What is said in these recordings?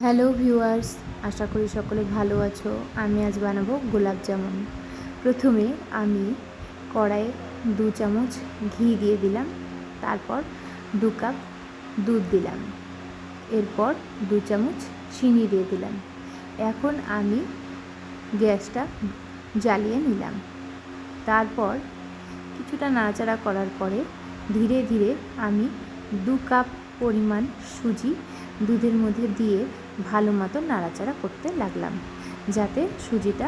Hello viewers, আশা করি সকলে ভালো আছো। আমি আজ বানাবো গোলাপ জামুন। প্রথমে আমি কড়াইয়ে 2 চামচ ঘি দিয়ে দিলাম, তারপর 2 কাপ দুধ দিলাম, এরপর 2 চামচ চিনি দিয়ে দিলাম। এখন আমি গ্যাসটা জ্বালিয়ে নিলাম। তারপর কিছুটা নাড়াচাড়া করার পরে ধীরে ধীরে আমি 2 কাপ পরিমাণ সুজি দুধের মধ্যে দিয়ে ভালো মতো নাড়াচাড়া করতে লাগলাম, যাতে সুজিটা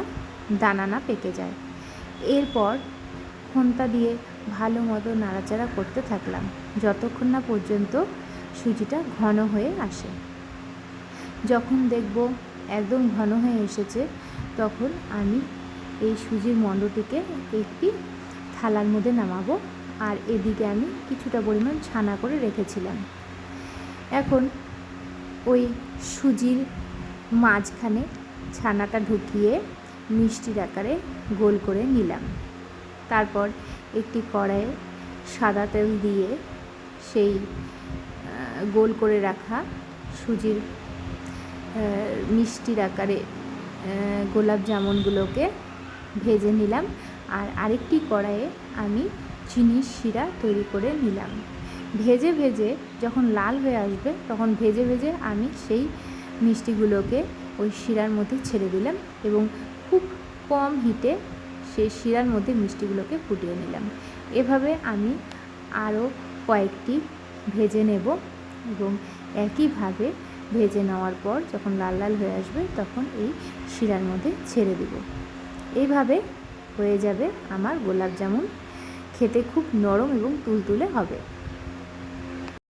দানা না পেকে যায়। এরপর খন্তা দিয়ে ভালো মতো নাড়াচাড়া করতে থাকলাম যতক্ষণ না পর্যন্ত সুজিটা ঘন হয়ে আসে। যখন দেখব একদম ঘন হয়ে এসেছে, তখন আমি এই সুজির মণ্ডটিকে একটি থালার মধ্যে নামাবো। আর এদিকে আমি কিছুটা পরিমাণ ছানা করে রেখেছিলাম। এখন ওই সুজির মাঝখানে ছানাটা ঢুকিয়ে মিষ্টির আকারে গোল করে নিলাম। তারপর একটি কড়াইয়ে সাদা তেল দিয়ে সেই গোল করে রাখা সুজির মিষ্টির আকারে গোলাপ জামুনগুলোকে ভেজে নিলাম। আর আরেকটি কড়াইয়ে আমি চিনির শিরা তৈরি করে নিলাম। ভেজে ভেজে যখন লাল হয়ে আসবে, তখন ভেজে ভেজে আমি সেই মিষ্টিগুলোকে ওই শিরার মধ্যে ছেড়ে দিলাম এবং খুব কম হিটে সেই শিরার মধ্যে মিষ্টিগুলোকে ফুটিয়ে নিলাম। এভাবে আমি আরও কয়েকটি ভেজে নেব এবং একইভাবে ভেজে নেওয়ার পর যখন লাল লাল হয়ে আসবে, তখন এই শিরার মধ্যে ছেড়ে দেব। এইভাবে হয়ে যাবে আমার গোলাপ জামুন। খেতে খুব নরম এবং তুলতুলে হবে।